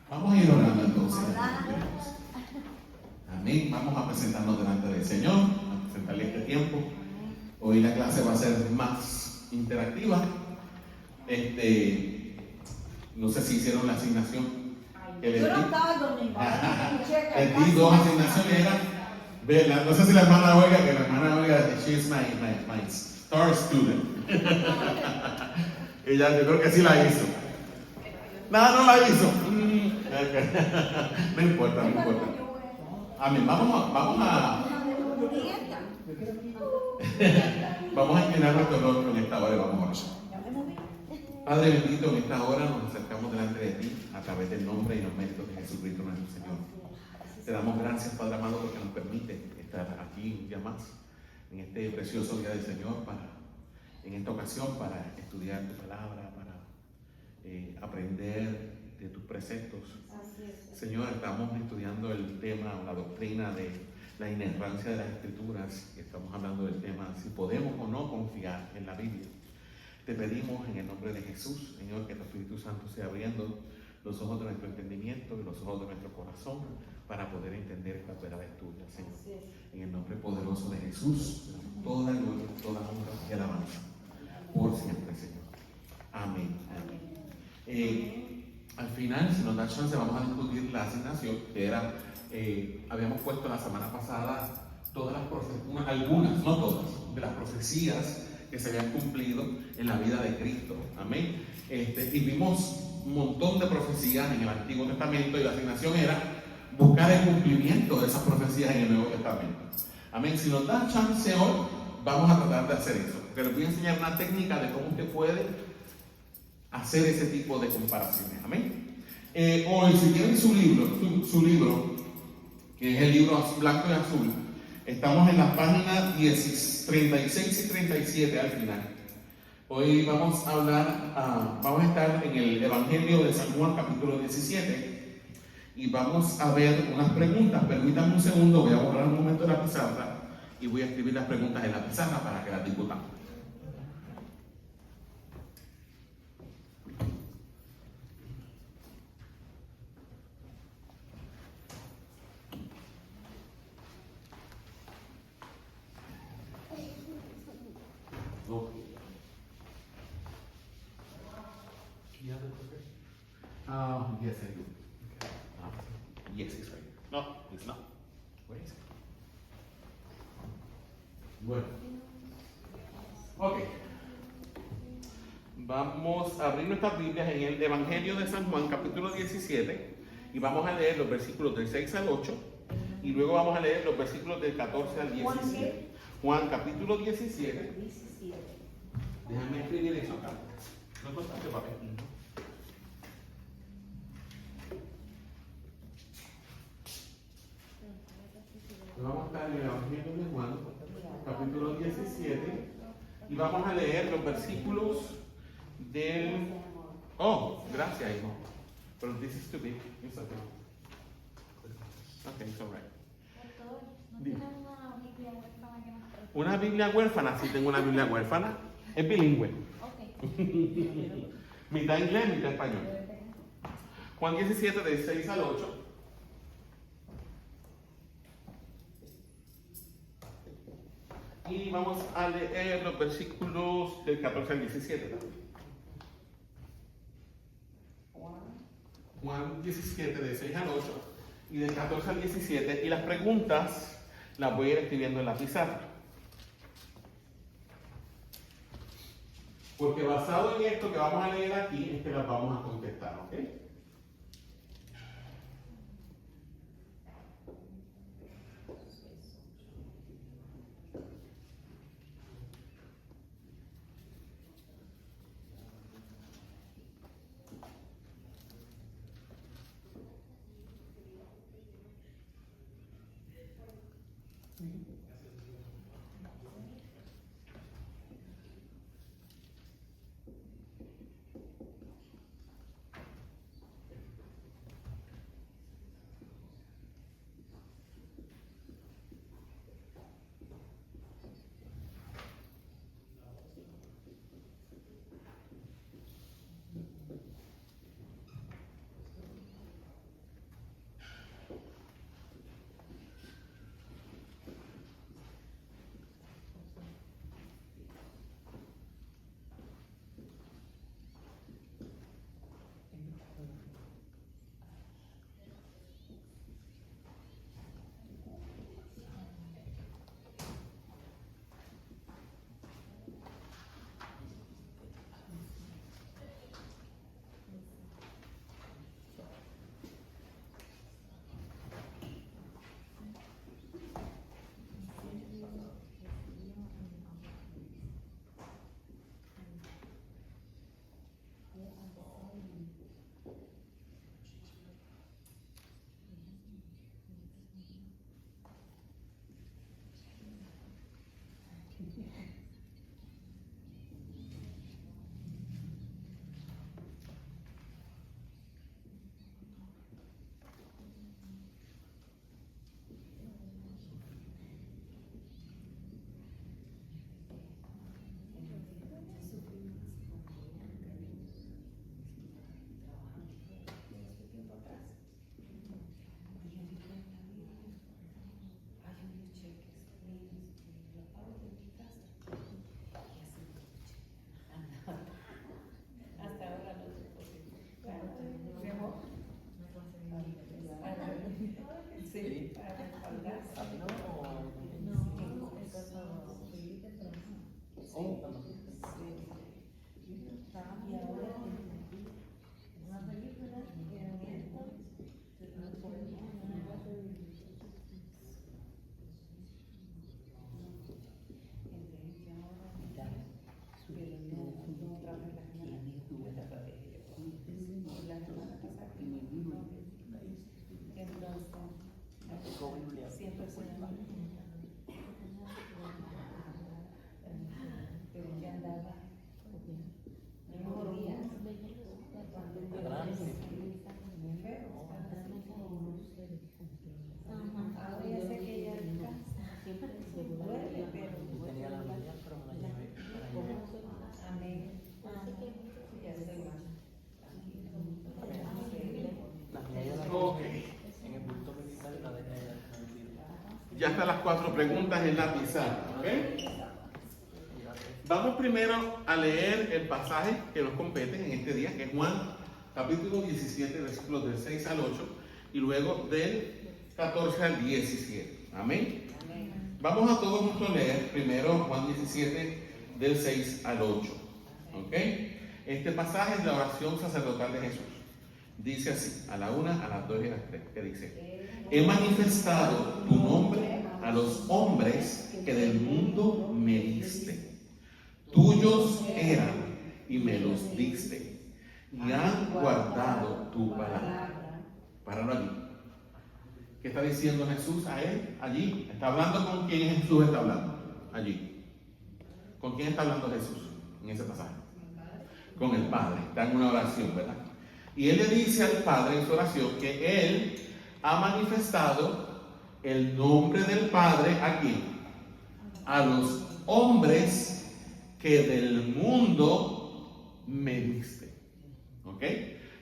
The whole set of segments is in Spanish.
Vamos a ir orando entonces. Amén. Vamos a presentarnos delante del Señor, a presentarle este tiempo. Hoy la clase va a ser más interactiva. No sé si hicieron la asignación que les di. Yo no estaba domingo. Les di dos asignaciones. No sé si la hermana oiga, que la hermana oiga, she is my star student. Ella, yo creo que sí la hizo. No la hizo. No importa. Amén. Vamos a inclinar nuestro rostro en esta hora y vamos a orar. Padre bendito, en esta hora nos acercamos delante de ti a través del nombre y los méritos de Jesucristo nuestro Señor. Te damos gracias, Padre amado, porque nos permite estar aquí un día más, en este precioso día del Señor, en esta ocasión para estudiar tu palabra, para aprender de tus preceptos. Señor, estamos estudiando el tema, la doctrina de la inerrancia de las Escrituras, y estamos hablando del tema si podemos o no confiar en la Biblia. Te pedimos en el nombre de Jesús, Señor, que tu Espíritu Santo sea abriendo los ojos de nuestro entendimiento y los ojos de nuestro corazón para poder entender esta verdad tuya, Señor. En el nombre poderoso de Jesús, toda gloria, toda honra y alabanza por siempre, Señor. Amén. Al final, si nos da chance, vamos a discutir la asignación que era, habíamos puesto la semana pasada algunas, no todas, de las profecías que se habían cumplido en la vida de Cristo. Amén. Y vimos un montón de profecías en el Antiguo Testamento y la asignación era buscar el cumplimiento de esas profecías en el Nuevo Testamento. Amén. Si nos da chance hoy, vamos a tratar de hacer eso. Porque les voy a enseñar una técnica de cómo usted puede hacer ese tipo de comparaciones. Amén. Hoy, si tienen su libro, que es el libro blanco y azul, estamos en las páginas 36 y 37 al final. Hoy vamos a estar en el Evangelio de San Juan, capítulo 17, y vamos a ver unas preguntas. Permítanme un segundo, voy a borrar un momento la pizarra y voy a escribir las preguntas en la pizarra para que las discutamos. Yes, I do. Okay. Yes, it's right. No, it's not. Where is it? Bueno. Ok. Vamos a abrir nuestras Biblias en el Evangelio de San Juan, capítulo 17, y vamos a leer los versículos del 6 al 8, y luego vamos a leer los versículos del 14 al 17. Juan, capítulo 17. Déjame escribir eso acá. No contaste papel. Vamos a estar en el Evangelio de Juan, capítulo 17, y vamos a leer los versículos del... Oh, gracias, hijo. Pero this is too big. It's okay. Okay, it's all right. Una Biblia huérfana, sí tengo una Biblia huérfana. Es bilingüe. Mitad inglés, mitad español. Juan 17, del 6 al 8. Y vamos a leer los versículos del 14 al 17 también. Juan 17, del 6 al 8 y del 14 al 17. Y las preguntas las voy a ir escribiendo en la pizarra. Porque basado en esto que vamos a leer aquí, es que las vamos a contestar, ¿ok? Ya están las 4 preguntas en la pizarra, ¿ok? Vamos primero a leer el pasaje que nos compete en este día, que es Juan, capítulo 17, versículos del 6 al 8, y luego del 14 al 17. Amén. Vamos a todos juntos a leer primero Juan 17, del 6 al 8. ¿Ok? Este pasaje es la oración sacerdotal de Jesús. Dice así, a la 1, a las 2 y a las 3, que dice: he manifestado tu nombre a los hombres que del mundo me diste. Tuyos eran y me los diste, y han guardado tu palabra. Páralo allí. ¿Qué está diciendo Jesús a él? Allí. ¿Está hablando con quién Jesús está hablando? Allí. ¿Con quién está hablando Jesús en ese pasaje? Con el Padre. Está en una oración, ¿verdad? Y él le dice al Padre en su oración que él ha manifestado el nombre del Padre aquí a los hombres que del mundo me diste. ¿Ok?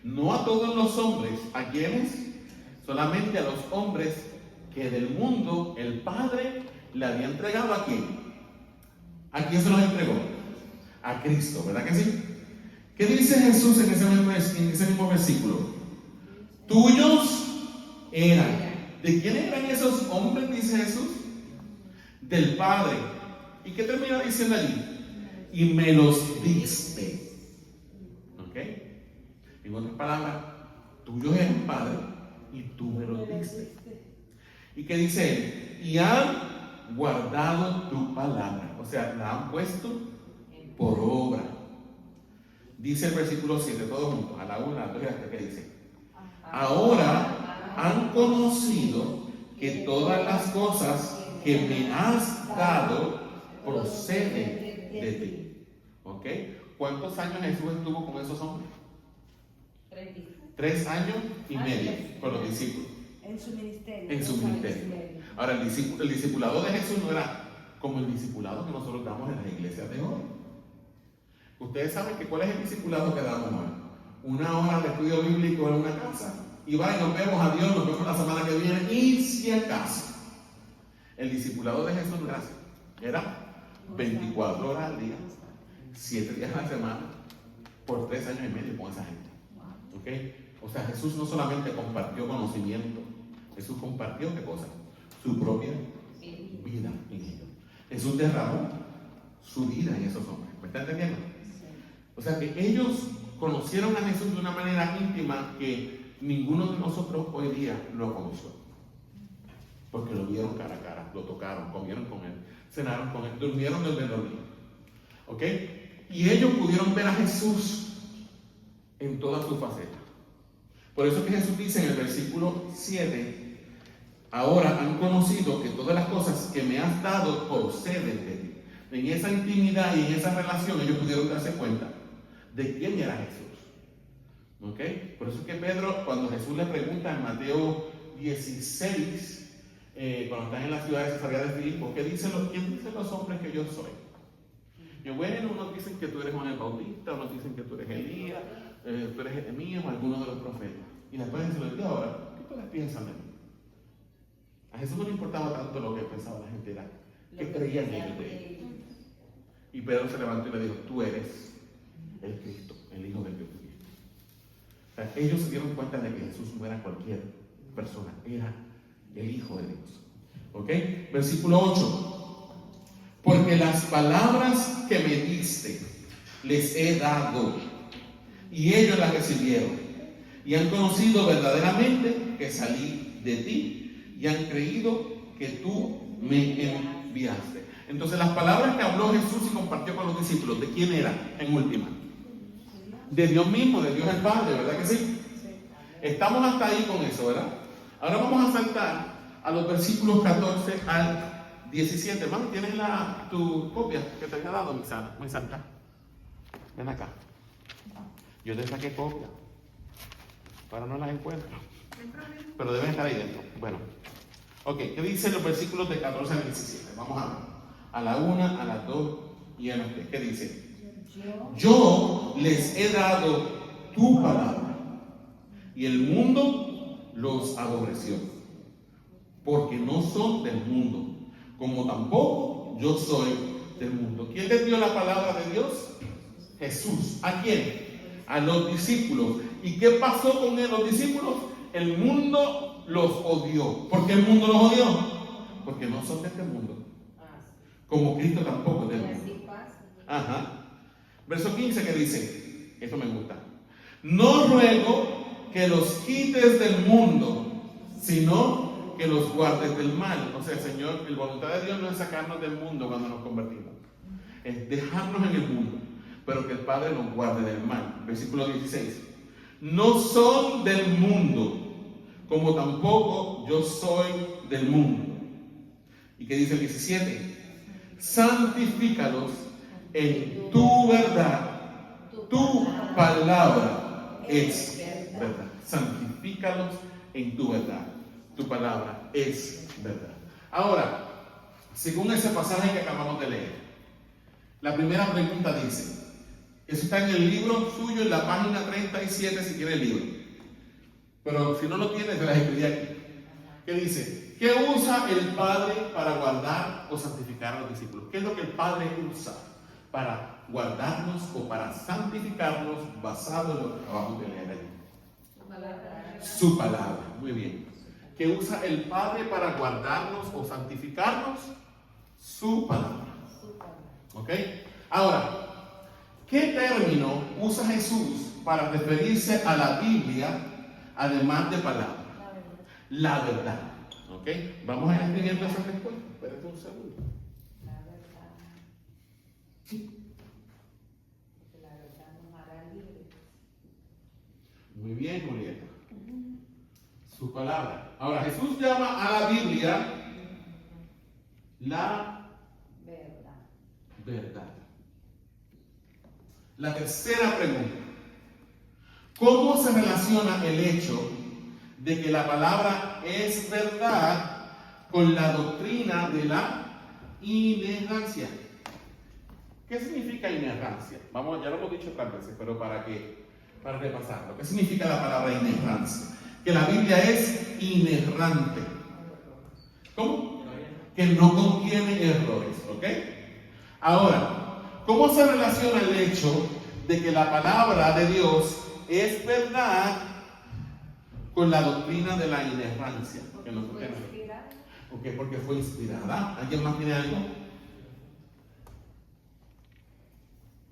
No a todos los hombres. ¿A quiénes? Solamente a los hombres que del mundo el Padre le había entregado. ¿A quién? ¿A quién se los entregó? A Cristo, ¿verdad que sí? ¿Qué dice Jesús en ese mismo versículo? Tuyos eran. ¿De quién eran esos hombres, dice Jesús? Del Padre. ¿Y qué termina diciendo allí? Y me los diste. ¿Ok? En otras palabras, tuyos eran, Padre, y tú me los diste. ¿Y qué dice él? Y han guardado tu palabra. O sea, la han puesto por obra. Dice el versículo 7, todos juntos, a la 1, a la 2 y a la 3, que dice: ahora han conocido que todas las cosas que me has dado proceden de ti. ¿Ok? ¿Cuántos años Jesús estuvo con esos hombres? 3 años y medio con los discípulos. En su ministerio. En su ministerio. Ahora, el discipulado de Jesús no era como el discipulado que nosotros damos en las iglesias de hoy. Ustedes saben que cuál es el discipulado que damos hoy. 1 hora de estudio bíblico en una casa. Y va y nos vemos, adiós, nos vemos la semana que viene. Y si acaso, el discipulado de Jesús no era así. Era 24 horas al día, 7 días a la semana, por 3 años y medio con esa gente. ¿Ok? O sea, Jesús no solamente compartió conocimiento, Jesús compartió, ¿qué cosa? Su propia vida en ellos. Jesús derramó su vida en esos hombres. ¿Me está entendiendo? O sea que ellos conocieron a Jesús de una manera íntima que ninguno de nosotros hoy día lo conoció. Porque lo vieron cara a cara, lo tocaron, comieron con él, cenaron con él, durmieron donde dormía. ¿Ok? Y ellos pudieron ver a Jesús en todas sus facetas. Por eso que Jesús dice en el versículo 7: ahora han conocido que todas las cosas que me has dado proceden de ti. en esa intimidad y en esa relación ellos pudieron darse cuenta de quién era Jesús. ¿Ok? Por eso es que Pedro, cuando Jesús le pregunta en Mateo 16, cuando están en la ciudad de Cesarea de Filipo, ¿quién dicen los hombres que yo soy? Y bueno, unos dicen que tú eres Juan el Bautista, unos dicen que tú eres Elías, tú eres Jeremías o alguno de los profetas. Y después se les dice, ahora, ¿qué ustedes piensan de mí? A Jesús no le importaba tanto lo que pensaba la gente, era que creían ellos de él. Y Pedro se levantó y le dijo, tú eres el Cristo, el Hijo del Dios viviente. O sea, ellos se dieron cuenta de que Jesús no era cualquier persona, era el Hijo de Dios. ¿Ok? Versículo 8. Porque las palabras que me diste les he dado, y ellos las recibieron, y han conocido verdaderamente que salí de ti, y han creído que tú me enviaste. Entonces las palabras que habló Jesús y compartió con los discípulos, ¿de quién era en última? De Dios mismo, de Dios el Padre, ¿verdad que sí? Estamos hasta ahí con eso, ¿verdad? Ahora vamos a saltar a los versículos 14 al 17. Mami, ¿tienes tu copia que te había dado, mi santa? Ven acá. Yo te saqué copia. Ahora no las encuentro. Pero deben estar ahí dentro. Bueno. Ok, ¿qué dicen los versículos de 14 al 17? Vamos a ver. A la 1, a las 2 y a las 3. ¿Qué dice? Yo les he dado tu palabra, y el mundo los aborreció, porque no son del mundo, como tampoco yo soy del mundo. ¿Quién les dio la palabra de Dios? Jesús. ¿A quién? A los discípulos. ¿Y qué pasó con los discípulos? El mundo los odió. ¿Por qué el mundo los odió? Porque no son de este mundo, como Cristo tampoco es del mundo. Ajá. Verso 15 que dice, esto me gusta: no ruego que los quites del mundo, sino que los guardes del mal. O sea, Señor, la voluntad de Dios no es sacarnos del mundo cuando nos convertimos, es dejarnos en el mundo, pero que el Padre nos guarde del mal. Versículo 16: no son del mundo, como tampoco yo soy del mundo. ¿Y qué dice el 17? Santifícalos en tu verdad, tu palabra es verdad. Santifícalos en tu verdad, tu palabra es verdad. Ahora, según ese pasaje que acabamos de leer, la primera pregunta dice, eso está en el libro suyo, en la página 37, si tiene el libro, pero si no lo tiene, se las escribí aquí. ¿Qué dice? ¿Qué usa el Padre para guardar o santificar a los discípulos? ¿Qué es lo que el Padre usa para guardarnos o para santificarnos, basado en lo que acabamos de leer allí? Su palabra. Muy bien. ¿Qué usa el Padre para guardarnos o santificarnos? Su palabra. ¿Ok? Ahora, ¿qué término usa Jesús para referirse a la Biblia, además de palabra? La verdad. ¿Ok? Vamos a ir escribiendo esa respuesta. Espérate un segundo. La verdad. Porque la verdad nos hará libres. Muy bien, Julieta. Su palabra. Ahora, Jesús llama a la Biblia la verdad. La tercera pregunta: ¿cómo se relaciona el hecho de que la palabra es verdad con la doctrina de la inerrancia? ¿Qué significa inerrancia? Vamos, ya lo hemos dicho otras veces, pero para repasarlo. ¿Qué significa la palabra inerrancia? Que la Biblia es inerrante. ¿Cómo? Que no contiene errores, ¿ok? Ahora, ¿cómo se relaciona el hecho de que la palabra de Dios es verdad con la doctrina de la inerrancia? Que no contiene errores. ¿Ok? Porque fue inspirada. ¿Alguien más tiene algo?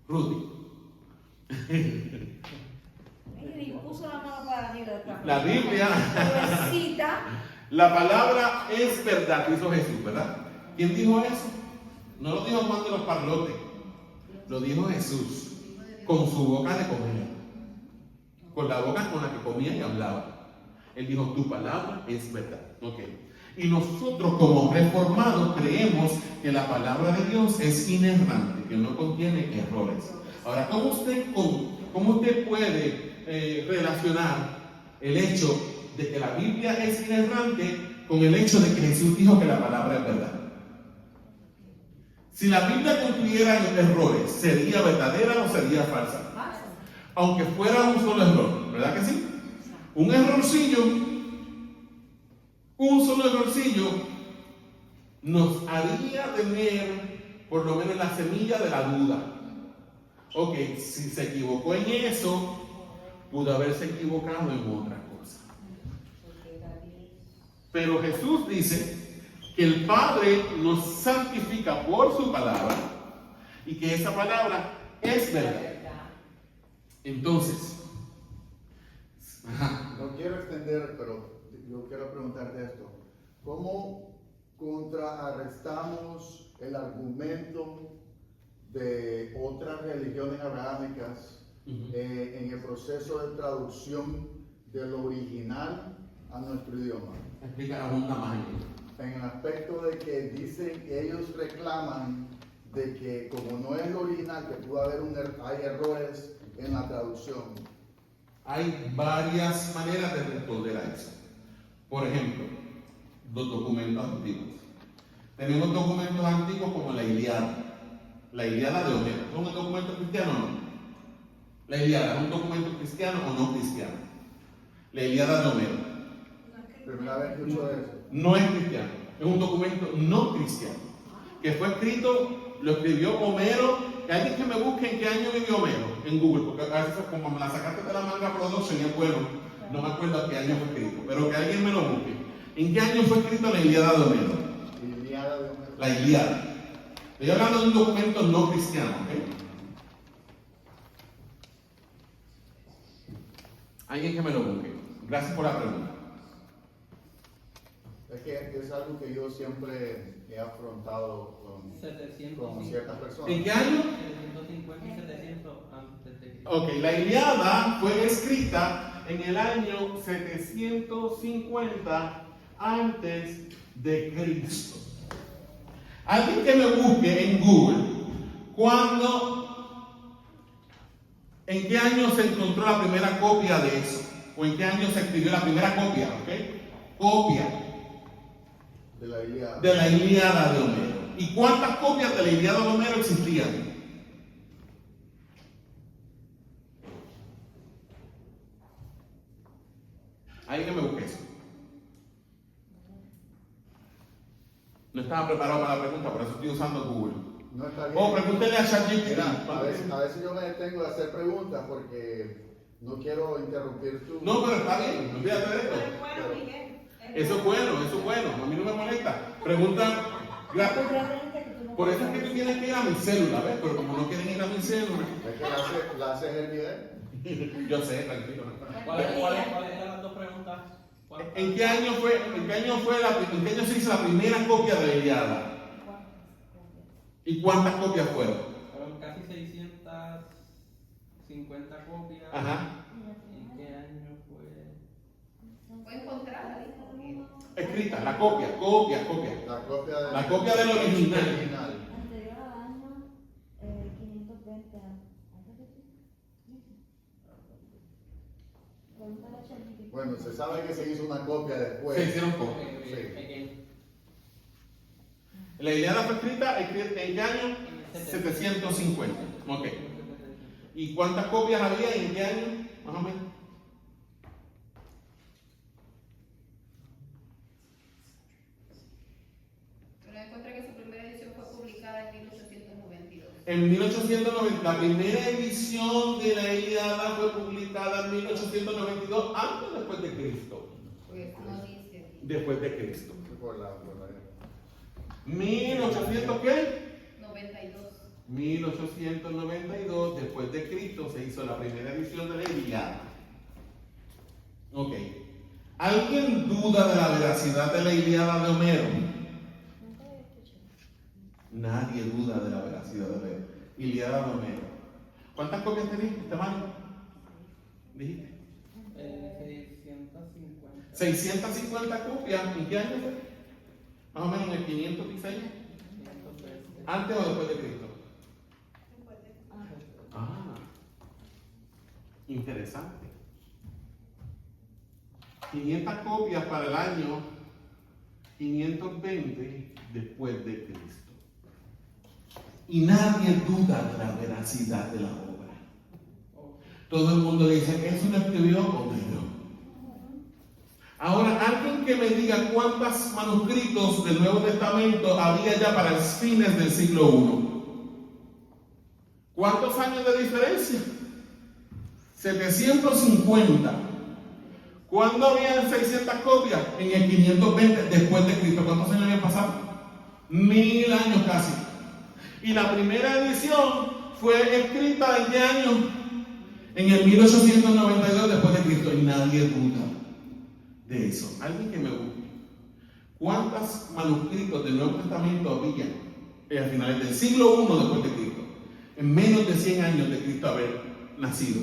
Rudy. Y puso la mano para mí. La Biblia, la palabra es verdad, hizo Jesús, ¿verdad? ¿Quién dijo eso? No lo dijo Juan de los Parlotes, lo dijo Jesús, con su boca de comer, con la boca con la que comía y hablaba. Él dijo, tu palabra es verdad. Ok. Y nosotros como reformados creemos que la palabra de Dios es inerrante, que no contiene errores. Ahora, ¿cómo usted puede relacionar el hecho de que la Biblia es inerrante con el hecho de que Jesús dijo que la palabra es verdad? Si la Biblia contuviera errores, ¿sería verdadera o sería falsa? Aunque fuera un solo error, ¿verdad que sí? Un solo errorcillo nos haría tener por lo menos la semilla de la duda. Ok, si se equivocó en eso, pudo haberse equivocado en otra cosa. Pero Jesús dice que el Padre nos santifica por su palabra y que esa palabra es verdad. Entonces, no quiero extender, pero yo quiero preguntarte esto. ¿Cómo contrarrestamos el argumento de otras religiones abrahámicas en el proceso de traducción del original a nuestro idioma? explica abunda más En el aspecto de que dicen, ellos reclaman de que como no es el original, que pudo haber hay errores en la traducción. Hay varias maneras de responder a eso. Por ejemplo, los documentos antiguos. Tenemos documentos antiguos como la Ilíada. La Ilíada de Homero. ¿Es un documento cristiano o no? La Ilíada, ¿es un documento cristiano o no cristiano? La Ilíada de Homero. Primera vez que escucho eso. No es cristiano, es un documento no cristiano. Que fue escrito, lo escribió Homero. Que alguien que me busque en qué año vivió Homero en Google, porque a veces como me la sacaste de la manga production y es bueno, no me acuerdo a qué año fue escrito, pero que alguien me lo busque. ¿En qué año fue escrito la Ilíada de Homero? Ilíada de Homero. La Ilíada. Estoy hablando de un documento no cristiano, ¿ok? Alguien que me lo busque. Gracias por la pregunta. Es que es algo que yo siempre he afrontado con ciertas personas. ¿En qué año? 750 y 700 antes de Cristo. Ok, la Ilíada fue escrita en el año 750 antes de Cristo. Alguien que me busque en Google en qué año se encontró la primera copia de eso, o en qué año se escribió la primera copia, ¿ok? Copia De la Ilíada. de la Ilíada de Homero. ¿Y cuántas copias de la Ilíada de Homero existían? Alguien que me busque eso. No estaba preparado para la pregunta, por eso estoy usando Google. No está bien. O pregúntele a ChatGPT. Mira, a veces yo me detengo de hacer preguntas porque no quiero interrumpir tu... No, pero está bien, olvídate de esto. Pero bueno, Miguel. Eso es bueno, a mí no me molesta. Pregunta, por eso es que tú tienes que ir a mi célula, ¿ves? Pero como no quieren ir a mi célula, Es que la haces el video. yo sé, tranquilo. ¿Cuáles eran las dos preguntas? ¿En qué año se hizo la primera copia de la Ilíada? ¿Y cuántas copias fueron? Fueron casi 650 copias. Ajá. ¿En qué año fue? Fue encontrada, dijo. Escrita, la copia. La copia La copia del original. Anterior al año 520. Pregúntale a ChatGPT. Bueno, se sabe que se hizo una copia después. Se hicieron copias. La Ilíada fue escrita ¿en qué año? 750. Ok. ¿Y cuántas copias había y en qué año? Más o menos. Pero encontré que su primera edición fue publicada en 1892. En 1890, la primera edición de la Ilíada fue publicada en 1892, antes o después de Cristo. Pues no dice. Después de Cristo. Por la- 1800 ¿qué? 92. 1892, después de Cristo, se hizo la primera edición de la Ilíada. Ok. ¿Alguien duda de la veracidad de la Ilíada de Homero? Nunca había escuchado. Nadie duda de la veracidad de la Ilíada de Homero. ¿Cuántas copias tenéis, Mario? ¿Dijiste? 650. 650 copias. ¿En qué año fue? Más o menos en el 516. 520. ¿Antes o después de Cristo? Ah, interesante. 500 copias para el año 520 después de Cristo. Y nadie duda de la veracidad de la obra. Todo el mundo dice, eso lo escribió Homero. Ahora, alguien que me diga cuántos manuscritos del Nuevo Testamento había ya para los fines del siglo I. ¿Cuántos años de diferencia? 750. ¿Cuándo habían 600 copias? En el 520 después de Cristo. ¿Cuántos años habían pasado? 1000 años casi. Y la primera edición fue escrita ¿en qué año? En el 1892 después de Cristo. Y nadie duda de eso. Alguien que me busque. ¿Cuántos manuscritos del Nuevo Testamento había a finales del siglo I después de Cristo? En menos de 100 años de Cristo haber nacido,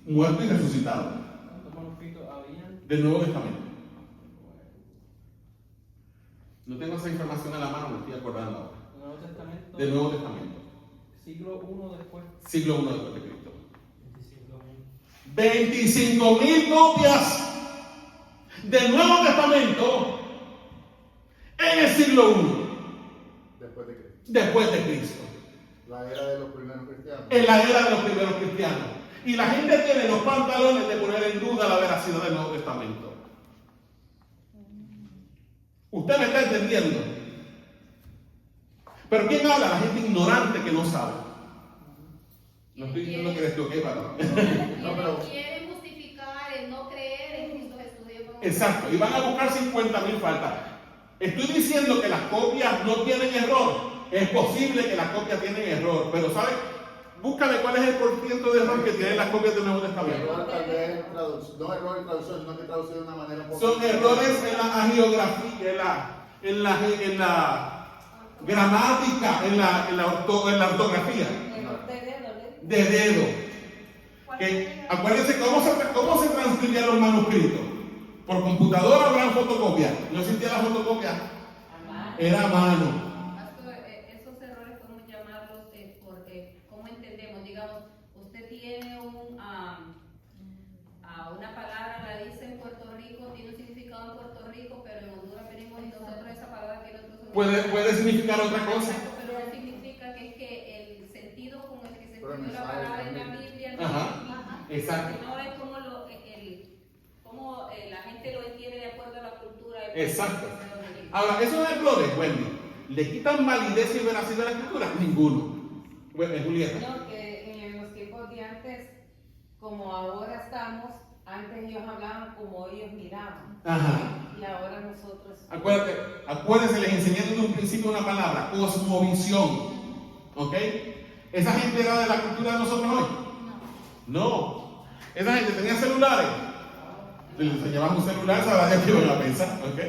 muerto y resucitado. ¿Cuántos manuscritos habían? Del Nuevo Testamento. No tengo esa información a la mano, me estoy acordando ahora. Nuevo Testamento. Del Nuevo Testamento. Siglo I después. Siglo I después de Cristo. Siglo I. 25.000 copias del Nuevo Testamento en el siglo I Después de Cristo. después de Cristo. La era de los primeros cristianos. En la era de los primeros cristianos. Y la gente tiene los pantalones de poner en duda la veracidad del Nuevo Testamento. Usted me está entendiendo. Pero ¿quién habla? La gente ignorante que no sabe. No estoy diciendo que les toque para. Quieren justificar el no creer en Cristo Jesús. Exacto. Y van a buscar 50.000 faltas. Estoy diciendo que las copias no tienen error. Es posible que las copias tienen error. Pero ¿sabes? Búscame cuál es el porcentaje de error que tienen las copias del Nuevo Testamento. Error tal vez en traducción, no error en traducción, sino que traducido de una manera un poco. Son errores en la agiografía, en la gramática, en la ortografía. De dedo. Que, acuérdense cómo se transcribían los manuscritos. Por computadora o eran fotocopias. No existía la fotocopia. Era a mano. Esos errores podemos llamarlos porque, ¿cómo entendemos? Digamos, usted tiene una palabra, la dice en Puerto Rico, tiene un significado en Puerto Rico, pero en Honduras venimos y nosotros esa palabra que nosotros Puede significar otra cosa. Pero no significa que es que el sentido con el que se escribió la palabra en la Biblia no Ajá, exacto. no es como como la gente lo entiende de acuerdo a la cultura. Exacto. Ahora, esos errores, Wendy, ¿le quitan validez y veracidad a la escritura? Ninguno. Bueno, Julieta. No, que en los tiempos de antes, como ahora estamos, antes ellos hablaban como ellos miraban. Ajá. Y ahora nosotros. Acuérdense, les enseñé desde un principio una palabra, cosmovisión. ¿Ok? ¿Esa gente era de la cultura de nosotros hoy? No. Esa gente tenía celulares. Si les enseñaban un celular, sabrán qué iban a pensar. ¿Ok?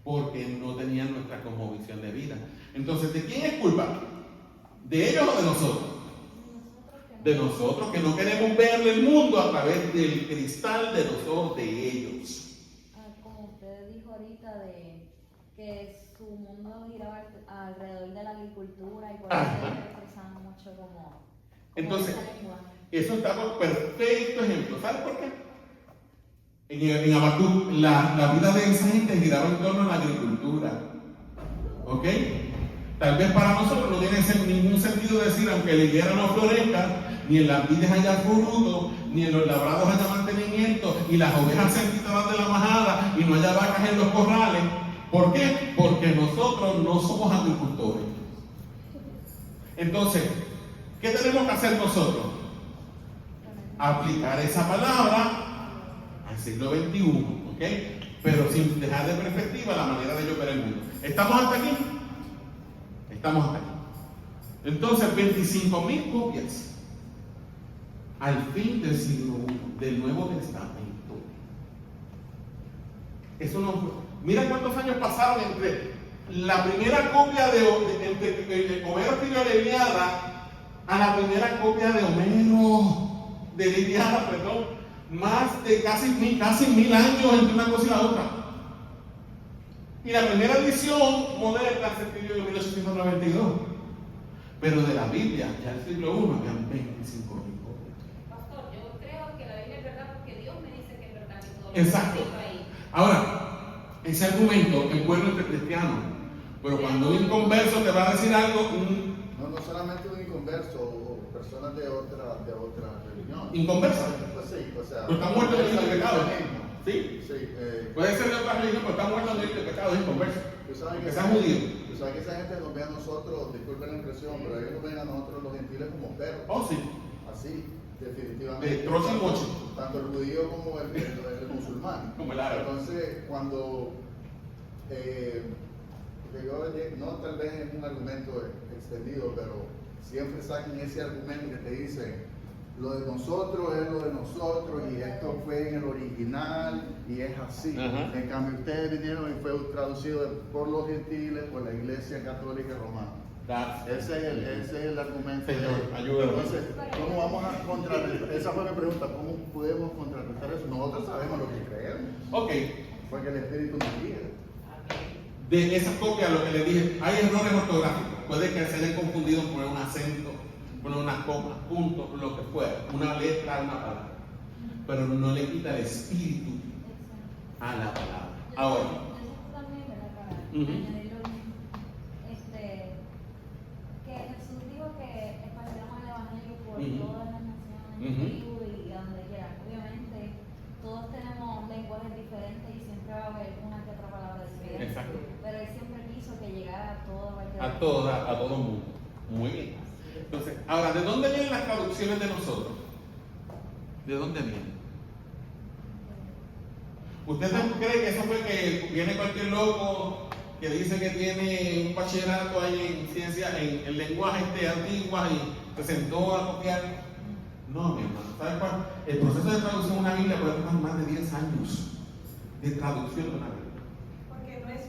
Porque no tenían nuestra cosmovisión de vida. Entonces, ¿de quién es culpa? ¿De ellos o de nosotros? De nosotros, que no queremos ver el mundo a través del cristal de los ojos de ellos. Como usted dijo ahorita, de que su mundo giraba alrededor de la agricultura y por eso se expresaban mucho como Entonces, esa lengua. eso está por perfecto ejemplo. ¿Sabes por qué? En Habacuc, la vida de esa gente giraba en torno a la agricultura. ¿Ok? Tal vez para nosotros no tiene ningún sentido decir, aunque la higuera no florezca, ni en las vides haya fruto, ni en los labrados haya mantenimiento, y las ovejas se quitarán de la majada, y no haya vacas en los corrales. ¿Por qué? Porque nosotros no somos agricultores. Entonces, ¿qué tenemos que hacer nosotros? Aplicar esa palabra al siglo XXI, ¿ok? Pero sin dejar de perspectiva la manera de yo ver el mundo. ¿Estamos hasta aquí? Estamos hasta aquí. Entonces, 25.000 copias al fin del siglo I del Nuevo Testamento. Eso no. Mira cuántos años pasaron entre la primera copia de Homero escribió la Ilíada a la primera copia de Homero de la Ilíada, perdón. Más de casi 1000 años entre una cosa y la otra. Y la primera edición moderna se escribió en 1892. Pero de la Biblia, ya el siglo I, habían 25.000 copias. Pastor, yo creo que la Biblia es verdad porque Dios me dice que es verdad que todo lo Exacto. que está ahí. Ahora, ese argumento es bueno entre cristianos, pero cuando un inconverso te va a decir algo, No solamente un inconverso o personas de otra religión. ¿Inconverso? Pues sí, o sea. Pero está muerto en el pecado. cristianismo. ¿Sí? Sí, Puede ser de otra religión, pero está muerto en el pecado, es inconverso. tú sabes Porque que sea judío. Tú sabes que esa gente nos ve a nosotros, disculpen la impresión, pero ellos nos ven a nosotros los gentiles como perros. Oh, sí. Así, definitivamente. De trozo y moche. Tanto el judío como el musulmán. Como el árabe. Entonces, cuando porque yo, no tal vez es un argumento extendido, pero siempre sacan ese argumento que te dice lo de nosotros es lo de nosotros y esto fue en el original y es así. Ajá. En cambio, ustedes vinieron y fue traducido por los gentiles por la Iglesia Católica Romana. Ese es el argumento. Señor, ayúdanos. Entonces, ¿cómo vamos a contrarrestar? Esa fue mi pregunta. ¿Cómo podemos contrarrestar eso? Nosotros sabemos lo que creemos. Ok, Porque el Espíritu nos guía. de esa copia lo que le dije, hay errores ortográficos. Puede que se hayan confundido poner un acento, poner unas comas, puntos, lo que fuera, una letra, una palabra. Pero no le quita el espíritu a la palabra. Ahora, Yo también, ¿verdad? Para Ujú. añadir lo mismo. Que Jesús dijo que esparciéramos el evangelio por Ujú. todas las naciones, Ujú. tribus y a donde quiera. Obviamente, todos tenemos lenguajes diferentes y siempre va a haber una que otra palabra diferente. Exacto. Pero él siempre quiso que llegara a toda parte a todo el mundo. Muy bien. Entonces, ahora, ¿de dónde vienen las traducciones de nosotros? ¿De dónde vienen? ¿Usted cree que eso fue que viene cualquier loco que dice que tiene un bachillerato ahí en ciencia, en lenguaje antiguas y se sentó a copiar? No, mi hermano. ¿Sabe cuál? El proceso de traducción de una Biblia puede tomar más de 10 años de traducción de una Biblia. Porque no es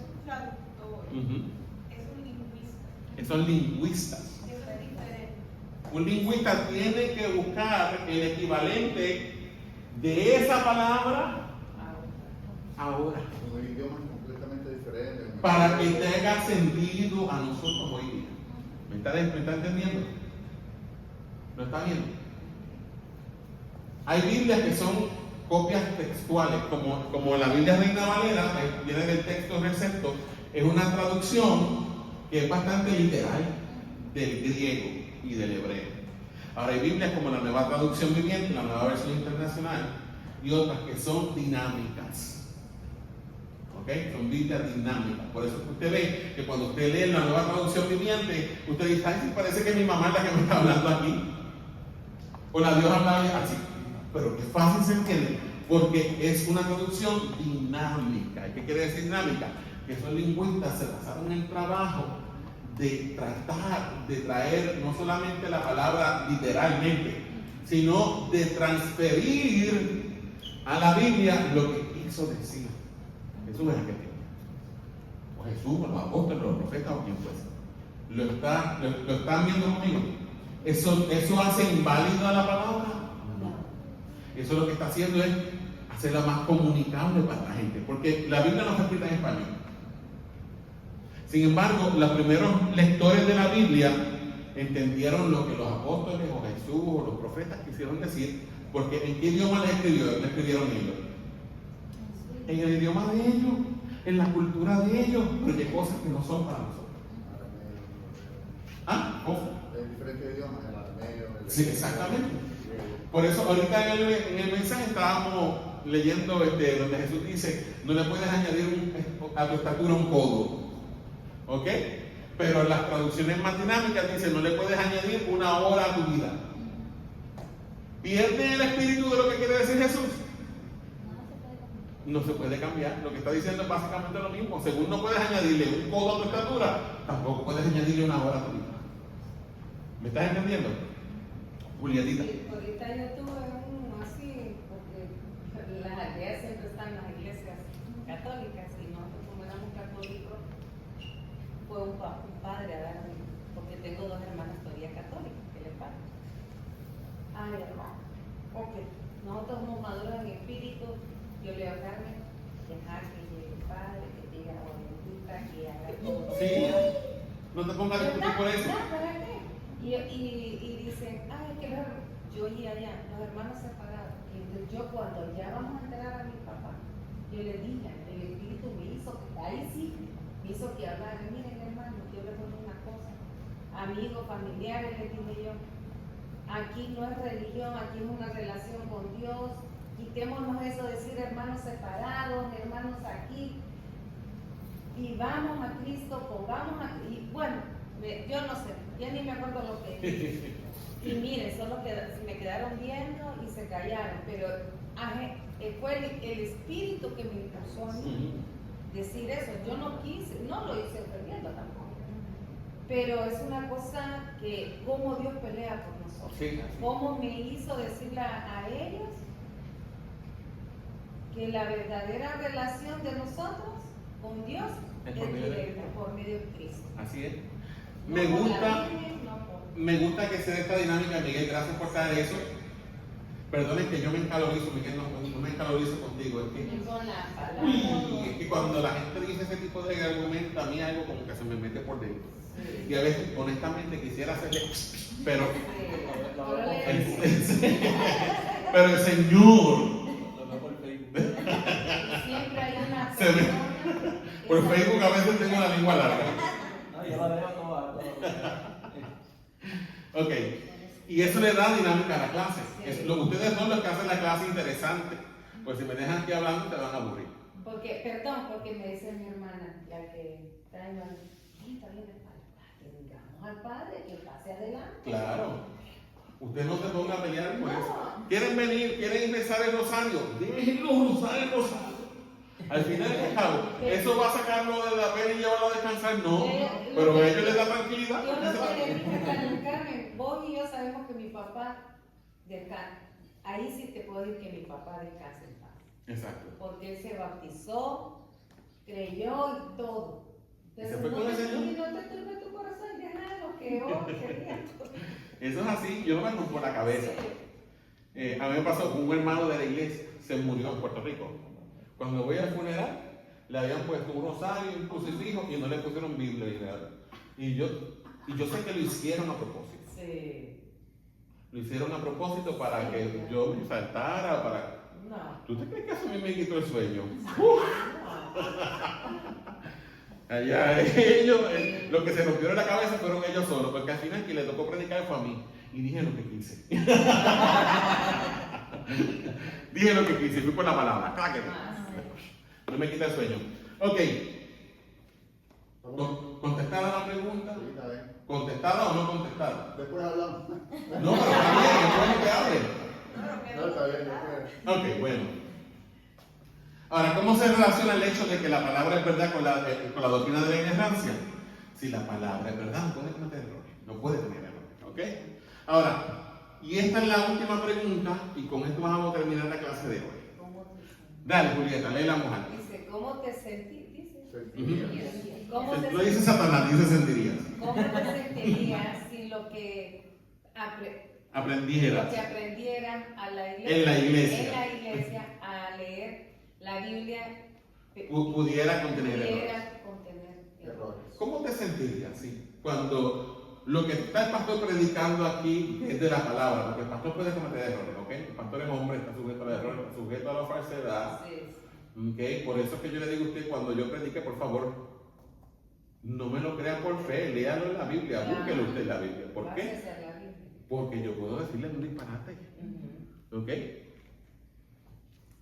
un traductor, Ujú. es un lingüista. Son lingüistas. Eso es diferente. Un lingüista tiene que buscar el equivalente de esa palabra ahora, Un idioma completamente diferente. para que tenga sentido a nosotros hoy día. ¿Me está entendiendo? ¿Lo está viendo? Hay Biblias que son copias textuales, como la Biblia Reina Valera, que viene del texto recepto, es una traducción que es bastante literal del griego y del hebreo. Ahora hay Biblias como la Nueva Traducción Viviente, la Nueva Versión Internacional, y otras que son dinámicas. ¿Ok? Son Biblias dinámicas. Por eso que usted ve que cuando usted lee la Nueva Traducción Viviente, usted dice, ay, sí, parece que mi mamá es la que me está hablando aquí. O la Dios habla así. Pero que fácil se entiende, porque es una traducción dinámica. ¿Y qué quiere decir dinámica? Que esos lingüistas se basaron en el trabajo de tratar de traer no solamente la palabra literalmente, sino de transferir a la Biblia lo que quiso decir Jesús en aquel tiempo. O Jesús, o los apóstoles, los profetas, o quien fuese. ¿Lo están viendo conmigo? ¿Eso hace inválida la palabra? No. Eso lo que está haciendo es hacerla más comunicable para la gente, porque la Biblia no está escrita en español. Sin embargo, los primeros lectores de la Biblia entendieron lo que los apóstoles o Jesús o los profetas quisieron decir, porque ¿en qué idioma le escribieron ellos? En el idioma de ellos, en la cultura de ellos, pero de cosas que no son para nosotros. ¿Ah? ¿Cómo? En diferentes idiomas, el arameo, el Sí, exactamente. Por eso ahorita en el mensaje estábamos leyendo donde Jesús dice, no le puedes añadir a tu estatura un codo. ¿Ok? Pero en las traducciones más dinámicas dice, no le puedes añadir una hora a tu vida. ¿Pierde el espíritu de lo que quiere decir Jesús? No se puede cambiar. Lo que está diciendo es básicamente lo mismo. Según no puedes añadirle un codo a tu estatura, tampoco puedes añadirle una hora a tu vida. ¿Me estás entendiendo? Julietita. Sí, ahorita yo tuve uno así, porque las aldeas siempre están en las iglesias católicas y nosotros como éramos católicos, fue un padre a darme, porque tengo dos hermanas todavía católicas, ¿qué les pasa? Ay, hermano, ok, nosotros somos maduros en espíritu, yo leo a Carmen, dejar que llegue el Padre, que diga bendita, que haga todo. Sí, no te pongas a discutir por eso. ¿Verdad? ¿Para qué? Y dicen, ay, que yo oí allá, los hermanos separados. Y entonces yo cuando ya vamos a enterar a mi papá, yo le dije, el Espíritu me hizo, ahí sí, me hizo que hablara, miren hermano, yo les doy una cosa, amigos, familiares, les dije yo, aquí no es religión, aquí es una relación con Dios, quitémonos eso de decir hermanos separados, hermanos aquí, y vamos a Cristo, pongamos a, y bueno, yo no sé, ya ni me acuerdo lo que dije. Y miren, solo me quedaron viendo y se callaron, pero fue el espíritu que me impulsó a mí decir eso. Yo no quise, no lo hice ofendiendo tampoco, pero es una cosa que cómo Dios pelea por nosotros, Sí. cómo me hizo decirle a ellos que la verdadera relación de nosotros con Dios Es es por medio de- directa, por medio de Cristo. Así es. No Me por la gusta, Virgen, no por- me gusta que se dé esta dinámica, Miguel. Gracias por traer eso. Perdonen que yo me encalorizo, Miguel, no me encalorizo contigo. Es que, con la palabra. uy, es que cuando la gente dice ese tipo de argumento, a mí algo como que se me mete por dentro. Y a veces, honestamente, quisiera hacerle, pero pero el Señor, Lo veo por Facebook. Siempre hay una Se me- persona por Facebook a veces tengo la lengua larga. No, yo la veo toda. Ok, y eso le da dinámica a la clase. Ustedes son los que hacen la clase interesante. Pues si me dejan aquí hablando, te van a aburrir. porque me dice mi hermana, la que está en la está bien el padre, que digamos al padre que pase adelante. Claro. Usted no se ponga a pelear por eso. No. ¿Quieren venir? ¿Quieren rezar el rosario? Déjenlos usar el rosario. Al final del cabo, ¿eso va a sacarlo de la pena y llevarlo a descansar? No. Pero a ellos les da tranquilidad. Yo lo que le dije a Carmen, Carmen, vos y yo sabemos que mi papá descansa. Ahí sí te puedo decir que mi papá descansa en paz. Exacto. Porque él se bautizó, creyó y todo. ¿Y se fue con el Señor? Y no te turbe tu corazón, ya nada de lo que yo quería. Eso es así, yo no me rompo la cabeza. A mí me pasó con un hermano de la iglesia, se murió en Puerto Rico. Cuando voy al funeral, le habían puesto un rosario, un crucifijo y no le pusieron Biblia y nada. Y yo sé que lo hicieron a propósito. Sí. Lo hicieron a propósito para que yo me saltara, para... No. ¿Tú te crees que eso a mí me quitó el sueño? No. Allá ellos, lo que se rompió en la cabeza fueron ellos solos, porque al final quien le tocó predicar fue a mí. Y dije lo que quise. Dije lo que quise, fui por la palabra. Cláquete. No me quita el sueño. Ok. ¿Contestada la pregunta? Sí, está bien. ¿Contestada o no contestada? Después hablamos. No, pero está bien, es bueno que hable. No, está bien, después. Ok, bueno. Ahora, ¿cómo se relaciona el hecho de que la palabra es verdad con la doctrina de la inerrancia? Si la palabra es verdad, no puede cometer errores. No puede tener errores. ¿Ok? Ahora, y esta es la última pregunta, y con esto vamos a terminar la clase de hoy. ¿Cómo te Dale, Julieta, lee la mujer. Dice, ¿cómo te sentís? Dice. Sentirías. ¿Cómo te Lo dice Satanás, dice sentirías. ¿Cómo te sentirías si lo que Aprendieras. aprendieran a la iglesia, En la iglesia. en la iglesia a leer la Biblia Pudiera contener errores. pudiera contener errores? Errores. ¿Cómo te sentirías cuando lo que está el pastor predicando aquí es de la palabra? Porque el pastor puede cometer errores, ¿ok? El pastor es hombre, está sujeto al error, está sujeto a la falsedad. Sí, ¿Ok? Por eso es que yo le digo a usted, cuando yo predique, por favor, no me lo crea por fe, léalo en la Biblia, Claro. búsquelo usted en la Biblia. ¿Por qué? Bájese a la Biblia. Porque yo puedo decirle un disparate, Ujú. ¿ok?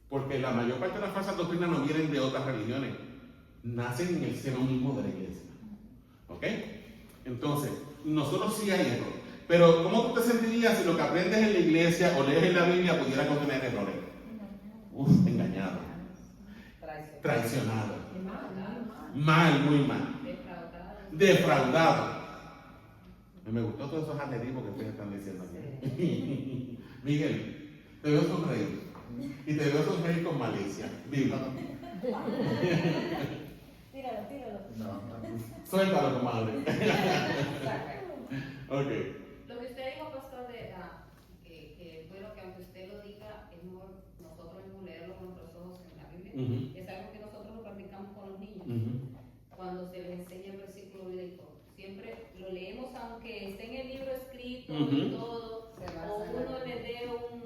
Porque la mayor parte de las falsas doctrinas no vienen de otras religiones, nacen en el seno mismo de la iglesia, ¿ok? Entonces, nosotros sí hay error. Pero, ¿cómo tú te sentirías si lo que aprendes en la iglesia o lees en la Biblia pudiera contener errores? Uf, engañado, Traición. traicionado, Mal. mal, muy mal, Defraudado. defraudado. Me gustó todos esos adjetivos que ustedes están diciendo aquí. Miguel, te veo sonreír. Y te veo sonreír con malicia. Dilo. Tíralo, tíralo. No. Suéltalo, comadre. Ok. Lo que usted dijo, pastor, que es bueno que aunque usted lo diga, es mejor nosotros mismos leerlo con nuestros ojos en la Biblia. Ujú. Es algo que Ujú. y todo, Se basa o en la uno Biblia. le dé un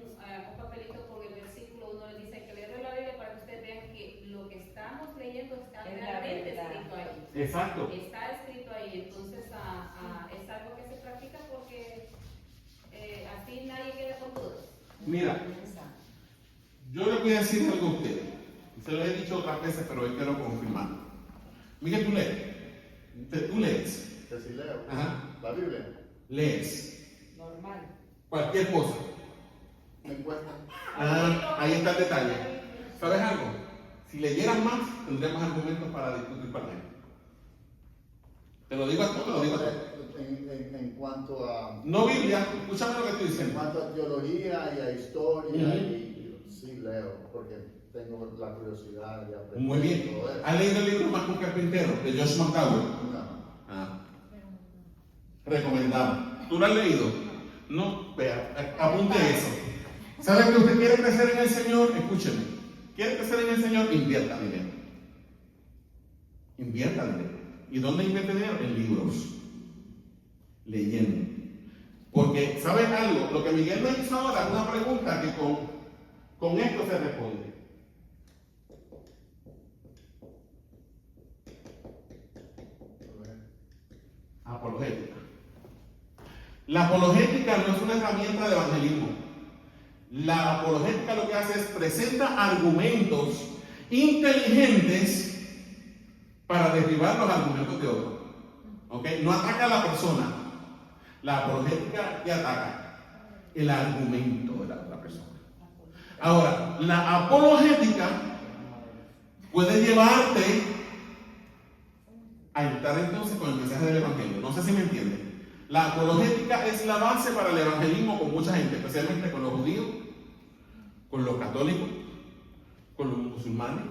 papelito con el versículo, uno le dice que le dé la Biblia para que ustedes vean que lo que estamos leyendo está Es la realmente verdad. escrito ahí. Exacto. Está escrito ahí, entonces es algo que se practica porque así nadie queda con dudas. Mira, yo le voy a decir algo a usted. Se lo he dicho otras veces, pero hoy quiero confirmar. Miguel, tú lees. Tú lees. Que si leo Ajá. la Biblia, Lees. Normal. Cualquier cosa. me encuesta. Ahí está el detalle. ¿Sabes algo? Si leyeras más, tendríamos argumentos para discutir para él. Te lo digo a ti, te lo digo a ti. En cuanto a No Biblia, escúchame lo que estoy en diciendo. cuanto a teología y a historia, Ujú. y sí leo, porque tengo la curiosidad de aprender Muy bien. todo eso. ¿Has leído el libro Más que un carpintero de Josh McDowell? No. Ah, recomendado. ¿Tú lo has leído? No, vea, apunte eso. ¿Sabe que usted quiere crecer en el Señor? Escúcheme. ¿Quiere crecer en el Señor? Invierta dinero. Invierta dinero. ¿Y dónde invierte dinero? En libros. Leyendo. Porque, ¿sabes algo? Lo que Miguel me hizo ahora es una pregunta que con esto se responde. Apologética. La apologética no es una herramienta de evangelismo. La apologética lo que hace es presenta argumentos inteligentes para derribar los argumentos de otros. ¿Ok? No ataca a la persona. La apologética que ataca el argumento de la otra persona. Ahora, la apologética puede llevarte a entrar entonces con el mensaje del evangelio. No sé si me entienden. La apologética es la base para el evangelismo con mucha gente, especialmente con los judíos, con los católicos, con los musulmanes,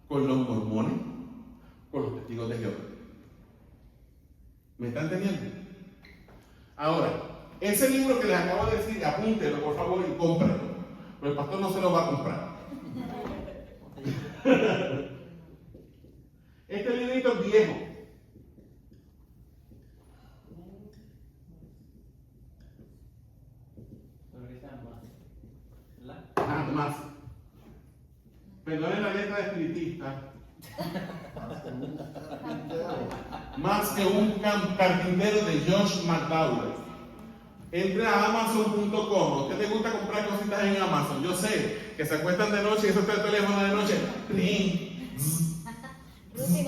con los mormones, con los testigos de Jehová. ¿Me están entendiendo? Ahora, ese libro que les acabo de decir, apúntelo por favor y cómpralo, pero el pastor no se lo va a comprar. Este librito es viejo. Pero que sean más. ¿Verdad? Más. Perdonen la letra de espiritista. Más que un carpintero de Josh McDowell. Entre a Amazon.com. ¿A usted te gusta comprar cositas en Amazon? Yo sé que se acuestan de noche y eso está el teléfono de noche. ¡Ring!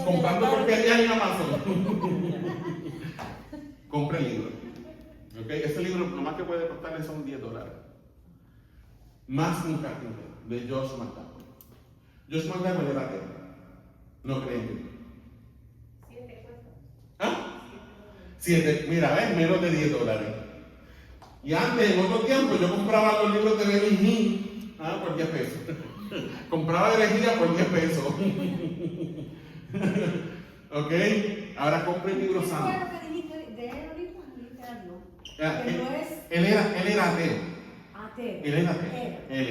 Comprando porquerías en Amazon. Compre el libro. ¿Ok? Ese libro lo más que puede costarle son $10. Más que un carpintero de Josh McDowell. Josh McDowell era ateo. No creen en Dios. 7 cuesta. ¿Ah? 7, mira, ves, menos de $10. Y antes, en otro tiempo, yo compraba los libros de Benny Hinn por 10 pesos. Compraba herejía por 10 pesos. ¿Ok? Ahora compre libros Eso sanos. fue lo que dijiste de él ahorita, literal, ¿no? Ah, Que no es Él era ateo. ateo. Él era ateo. Él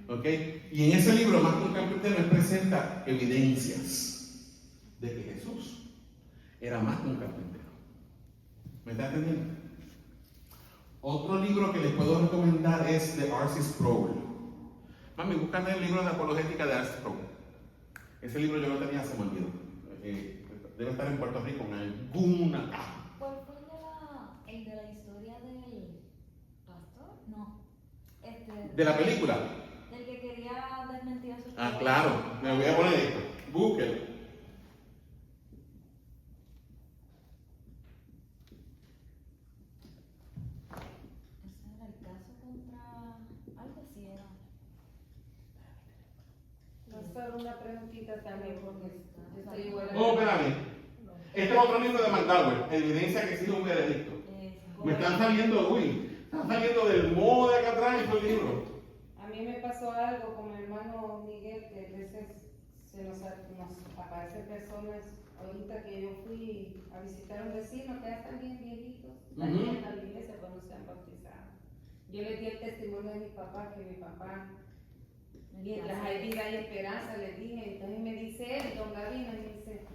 era. ¿Ok? Y en ese libro, Más que un carpintero, él presenta evidencias de que Jesús era más que un carpintero. ¿Me está entendiendo? Otro libro que les puedo recomendar es de R.C. Sproul. Mami, buscan el libro de apologética de R.C. Sproul. Ese libro yo lo tenía, se me olvidó. Debe estar en Puerto Rico en alguna caja. ¿Cuál fue el de la historia del pastor? No. De la película. Del que quería desmentir a su Ah, claro. Me voy a poner esto. Búsquelo. Ese era el caso contra. Algo así era. No es solo una preguntita también, porque yo estoy igual. Oh, espérame. Este es otro libro de McDowell. Evidencia que existe un veredicto. Me están saliendo, están saliendo del modo de acá atrás estos libros. A mí me pasó algo con mi hermano Miguel, que a veces nos aparecen personas. Ahorita que yo fui a visitar a un vecino que ya están bien viejitos, están Ujú. yendo a la iglesia cuando se han bautizado. Yo le di el testimonio de mi papá, que mi papá, mientras hay vida y esperanza, le dije. Entonces me dice él, don Gavino, me dice,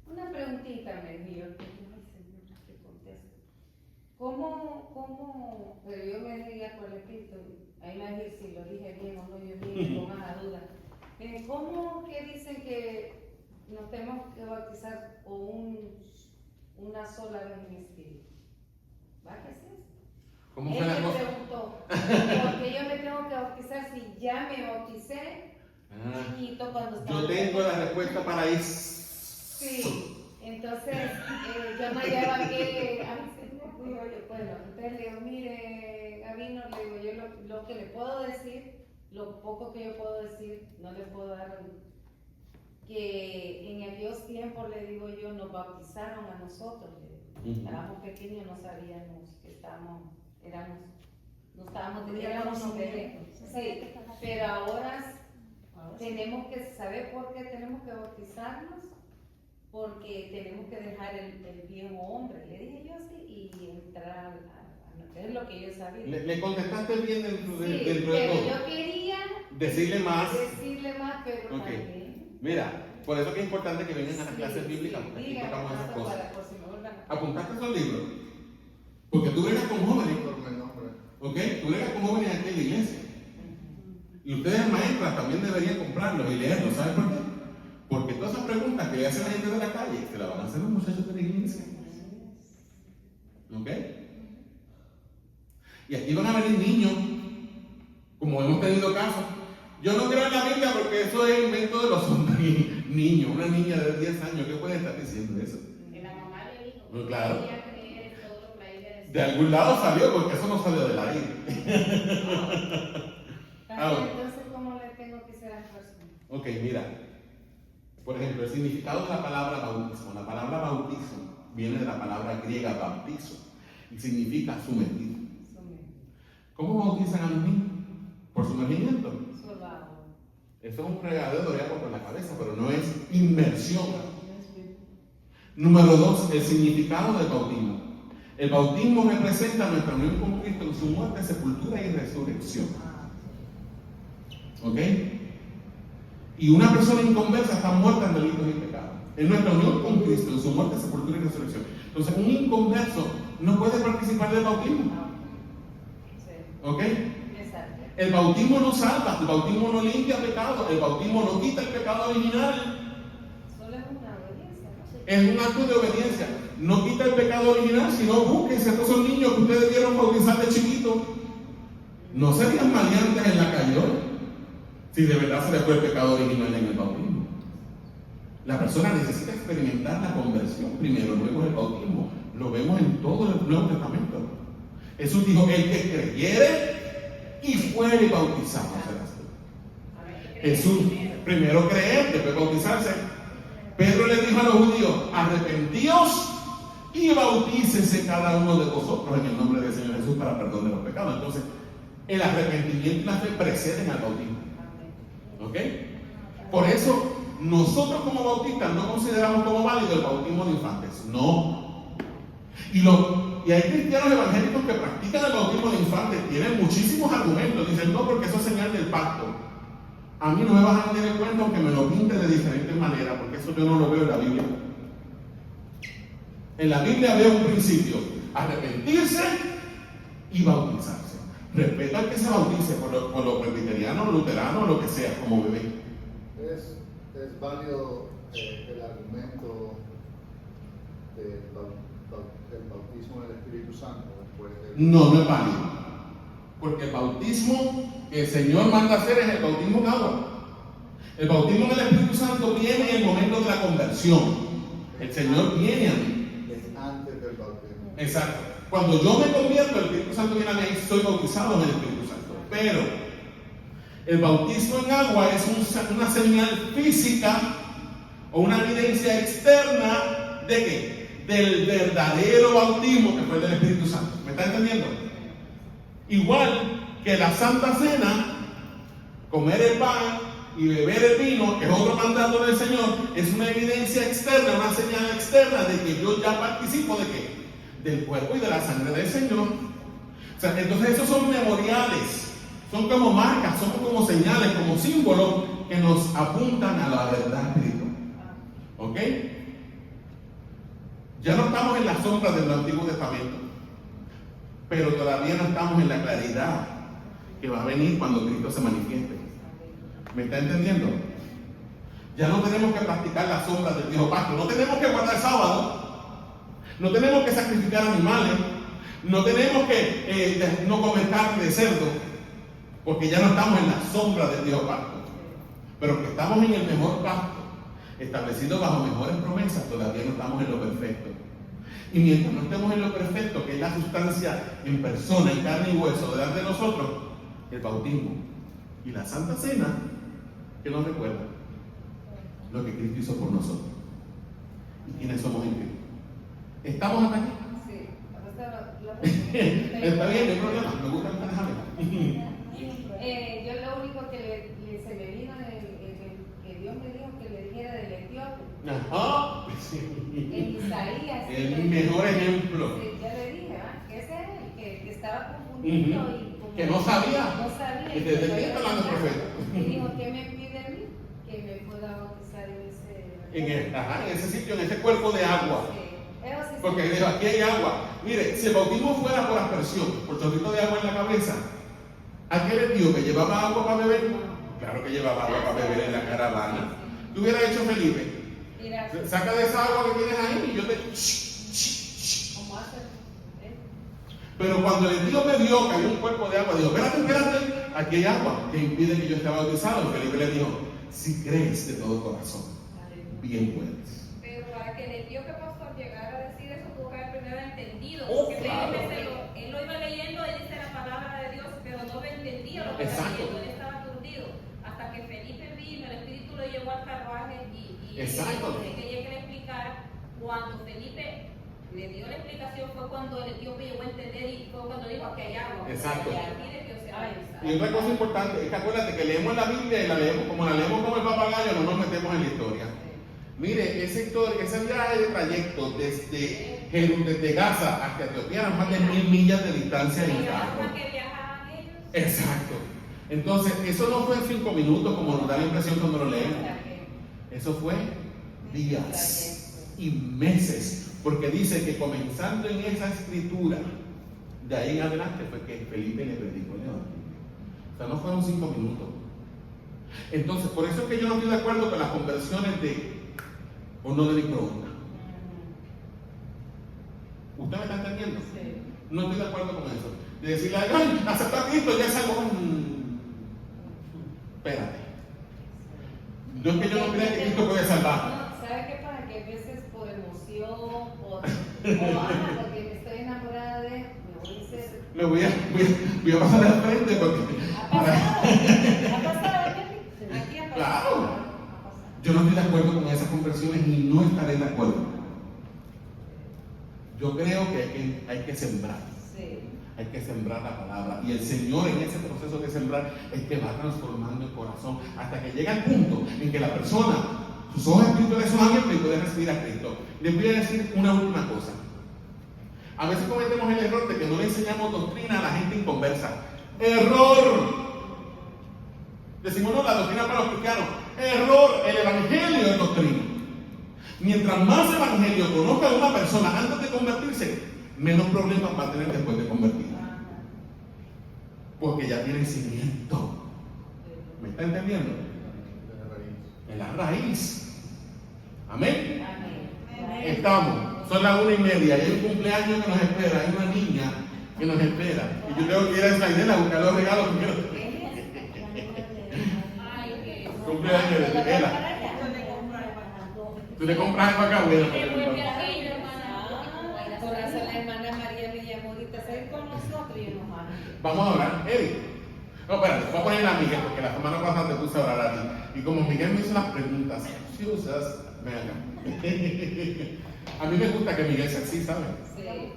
una preguntita, me dijo. Ay, Señor, ¿qué contesto? pero yo me dejé guiar por el Espíritu, ahí me dije si lo dije bien o no, yo dije con más duda. ¿Cómo que dicen que nos tenemos que bautizar una sola vez en el Espíritu? ¿Va que sí? ¿Cómo Él fue la me cosa? preguntó, porque yo me tengo que bautizar si ya me bauticé, Ah, chiquito, cuando estaba... yo tengo la respuesta para eso. Sí, entonces yo no hallaba que... Bueno, entonces le digo, mire, Gabino, le digo, yo lo que le puedo decir, lo poco que yo puedo decir, no le puedo dar que en aquellos tiempos, le digo yo, nos bautizaron a nosotros, le digo. Estábamos pequeños, no sabíamos que no estábamos éramos bebés. Sí, pero ahora tenemos que saber por qué tenemos que bautizarnos, porque tenemos que dejar el viejo hombre, le dije yo así, y entrar es lo que yo sabía. Le contestaste bien dentro de Sí, todo. pero yo quería Decirle más. pero Ok. también. Mira, por eso que es importante que vengan a las clases bíblicas, porque aquí dígame, tocamos esas tanto cosas. para por si me vuelvan a- ¿Apuntaste esos libros? Porque tú bregas con jóvenes, Por mi nombre. ¿ok? Tú bregas con jóvenes aquí en la iglesia. Y ustedes, maestras, también deberían comprarlos y leerlos. ¿Sabes por qué? Porque todas esas preguntas que le hacen la gente de la calle, se las van a hacer los muchachos de la iglesia. ¿Ok? Y aquí van a venir niños, como hemos tenido casos. Yo no creo en la Biblia porque eso es invento de los hombres. Niños, una niña de 10 años, ¿qué puede estar diciendo eso? Que la mamá le dijo Pues claro. que ella creer en todo lo que la Biblia decía. De algún lado salió, porque eso no salió del aire. Entonces, ¿cómo le tengo que ser a la persona? Ok, mira. Por ejemplo, el significado de la palabra bautismo. La palabra bautismo viene de la palabra griega bautizo y significa sumergir. ¿Cómo bautizan a los niños? Por sumergimiento. Eso es un regadero de agua por la cabeza, pero no es inmersión. Número 2, el significado del bautismo. El bautismo representa nuestra unión con Cristo en su muerte, sepultura y resurrección. ¿Ok? Y una persona inconversa está muerta en delitos y pecados. En nuestra unión con Cristo, en su muerte, sepultura y resurrección. Entonces, un inconverso no puede participar del bautismo. ¿Ok? Exacto. El bautismo no salva, el bautismo no limpia pecado, el bautismo no quita el pecado original. Solo es una obediencia, ¿no? Es un acto de obediencia. No quita el pecado original, sino búsquense a todos esos niños que ustedes vieron bautizar de chiquitos. No serían maleantes en la calle hoy, si de verdad se les fue el pecado original en el bautismo. La persona necesita experimentar la conversión primero, luego el bautismo. Lo vemos en todo el Nuevo Testamento. Jesús dijo, el que creyere y fuere bautizado será salvo. Jesús, primero creer, después bautizarse. Pedro le dijo a los judíos, arrepentíos y bautícese cada uno de vosotros en el nombre del Señor Jesús para perdón de los pecados. Entonces, el arrepentimiento y la fe preceden al bautismo. ¿Ok? Por eso, nosotros como bautistas no consideramos como válido el bautismo de infantes. No. Y hay cristianos evangélicos que practican el bautismo de infantes, tienen muchísimos argumentos. Dicen, no, porque eso es señal del pacto. A mí no me vas a tener en cuenta aunque me lo pinte de diferentes maneras, porque eso yo no lo veo en la Biblia. En la Biblia veo un principio: arrepentirse y bautizarse. Respeto al que se bautice por los presbiterianos, luteranos, lo que sea, como bebé. Es válido el argumento del bautismo del Espíritu Santo después de... No, no es válido. Porque el bautismo que el Señor manda hacer es el bautismo en agua. El bautismo del Espíritu Santo viene en el momento de la conversión. El Señor viene a mí. Es antes del bautismo. Exacto. Cuando yo me convierto, el Espíritu Santo viene a mí y soy bautizado en el Espíritu Santo. Pero el bautismo en agua es una señal física o una evidencia externa de ¿qué? Del verdadero bautismo que fue el del Espíritu Santo. ¿Me está entendiendo? Igual que la Santa Cena, comer el pan y beber el vino, que es otro mandato del Señor, es una evidencia externa, una señal externa de que yo ya participo de ¿qué? Del cuerpo y de la sangre del Señor. O sea, entonces esos son memoriales, son como marcas, son como señales, como símbolos que nos apuntan a la verdad espiritual. ¿Ok? Ya no estamos en las sombras del Antiguo Testamento. pero todavía no estamos en la claridad que va a venir cuando Cristo se manifieste. ¿Me está entendiendo? Ya no tenemos que practicar las sombras del viejo pacto, no tenemos que guardar sábado, no tenemos que sacrificar animales, no tenemos que no comer carne de cerdo, porque ya no estamos en la sombra del viejo pacto, pero que estamos en el mejor pacto, establecido bajo mejores promesas, todavía no estamos en lo perfecto. Y mientras no estemos en lo perfecto, que es la sustancia en persona, en carne y hueso, delante de nosotros, el bautismo y la Santa Cena, que nos recuerda lo que Cristo hizo por nosotros y quiénes somos en Cristo. ¿Estamos hasta aquí? Sí, Está bien, no hay problema, me gusta manejarme. Yo lo único que se me vino que Dios me dijo que le dijera del etíope. Ajá. En Isaías. El mejor ejemplo. Sí, yo le dije, que ese era el que estaba confundido Ujú. y como Que no sabía. No sabía. Y desde que aquí está hablando el profeta. Y dijo, ¿qué me pide a mí? Que me pueda bautizar En ese sitio, en ese cuerpo de agua. Sí. Eso sí. Porque dijo, aquí hay agua. Mire, si el bautismo fuera por aspersión, por chorrito de agua en la cabeza, aquel etíope llevaba agua para beber. Claro que llevaba agua para beber en la caravana. ¿Qué hubiera hecho Felipe? Mira, Saca de esa agua que tienes ahí y yo te... ¿cómo hacer? Pero cuando el etíope vio que había un cuerpo de agua, dijo, espérate, aquí hay agua que impide que yo esté bautizado. Y Felipe le dijo, si crees de todo corazón, bien puedes. Pero para que el etíope pastor llegara a decir eso, tuvo que haber primero entendido. Oh, Porque claro. él lo iba leyendo, él dice la palabra de Dios, pero no lo entendía lo que estaba Exacto. leyendo, él estaba aturdido. Hasta que Felipe vino, el Espíritu lo llevó al carruaje y Exacto. dice que ella quería explicar. Cuando Felipe le dio la explicación fue cuando el etíope llegó a entender y fue cuando dijo que hay agua. Exacto. Y aquí de Dios se va a bautizar. Y otra cosa importante es que acuérdate que leemos la Biblia y la leemos como el papagayo, no nos metemos en la historia. Mire, ese viaje de trayecto desde Gaza hasta Etiopía eran más de 1000 millas de distancia en Y la carro. forma que viajaban ellos. Exacto. Entonces, eso no fue en 5 minutos como nos da la impresión cuando lo leemos. Eso fue días y meses, porque dice que comenzando en esa escritura, de ahí en adelante fue que Felipe le predicó el evangelio. O sea, no fueron 5 minutos. Entonces, por eso es que yo no estoy de acuerdo con las conversiones de horno de microondas. ¿Usted me está entendiendo? Sí. No estoy de acuerdo con eso. De decirle, ay, acepta a Cristo, ya es algo. Espérate. No es que yo no crea que Cristo puede salvar. ¿Sabe qué pasa? Que a veces por emoción o porque estoy enamorada de él, me voy a hacer. Voy a pasar al frente porque. ¿Ha pasado? Aquí ha pasado. Claro. Ha pasado. Yo no estoy de acuerdo con esas conversiones y no estaré de acuerdo. Yo creo que hay que sembrar. Sí. Hay que sembrar la palabra. Y el Señor en ese proceso de sembrar es que va transformando el corazón hasta que llega el punto en que la persona, sus ojos espirituales son abiertos y puede recibir a Cristo. Les voy a decir una última cosa. A veces cometemos el error de que no le enseñamos doctrina a la gente inconversa. ¡Error! Decimos, no, la doctrina para los cristianos. ¡Error! El evangelio es doctrina. Mientras más evangelio conozca a una persona antes de convertirse, menos problemas va a tener después de convertirse. Porque ya tiene cimiento. ¿Me está entendiendo? En la raíz. Amén. Amén. Estamos. Son las 1:30 y hay un cumpleaños que nos espera. Hay una niña que nos espera. Y yo tengo que ir a Slaidela a buscar los regalos primero. Ay, que Cumpleaños de Slaidela. Tú le compras para acá, bueno. qué buen viaje, hermana. Por eso la hermana María me llamó ahorita, ¿sabes con nosotros? Y yo no mames. Vamos a orar. Eddie. No, espérate, voy a poner a Miguel porque la semana pasada te puse a orar a ti. Y como Miguel me hizo las preguntas, si usas, ven acá. A mí me gusta que Miguel sea así, ¿sabes? Sí. El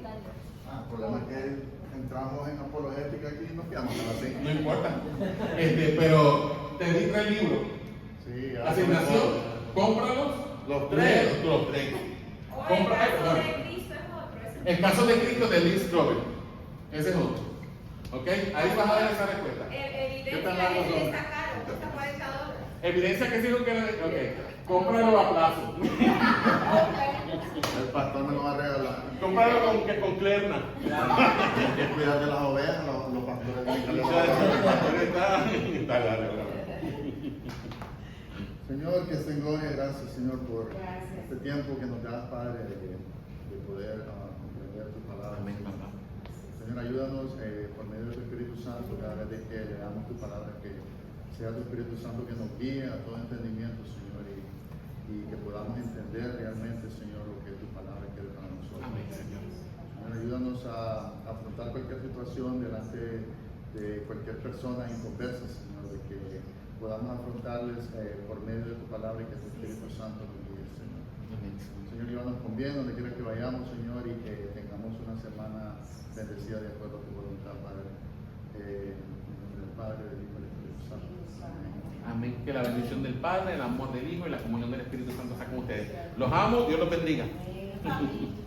problema es que entramos en apologética aquí y nos quedamos así. No importa. Pero te di 3 libros. Sí, Asignación. Cómpralos. Los Léelos, tres. los 3. O el caso de Cristo es otro. ese es El caso de Cristo de Liz Strobel. Ese es otro. ¿Ok? Ahí vas a ver esa respuesta. evidencia ¿Qué tan largos es son? esta cara, cuesta $40. Evidencia que sí lo quiere. Ok, cómpralo a plazo. El pastor me lo va a regalar. Cómpralo con Clerna. Hay que cuidar de las ovejas, los pastores tienen que cuidar. Señor, que esté en gloria, gracias Señor por Gracias. este tiempo que nos das, Padre, de poder comprender tu palabra. Amén, papá. Señor, ayúdanos por medio de tu Espíritu Santo, cada vez de que leamos tu palabra, que sea tu Espíritu Santo que nos guíe a todo entendimiento, Señor, y que podamos entender realmente, Señor, lo que tu palabra quiere para nosotros. Amén, Señor. Señor, ayúdanos a afrontar cualquier situación delante de cualquier persona inconversa, Señor, de que podamos afrontarles por medio de tu palabra y que tu Espíritu Santo nos guíe, Señor. Amén. Señor, llévanos con bien donde quiera que vayamos, Señor, y que tengamos una semana bendecida de acuerdo a tu voluntad, Padre. En nombre del Padre, del Hijo y del Espíritu Santo. Amén. Amén. Que la bendición del Padre, el amor del Hijo y la comunión del Espíritu Santo sea con ustedes. Los amo, Dios los bendiga. Amén.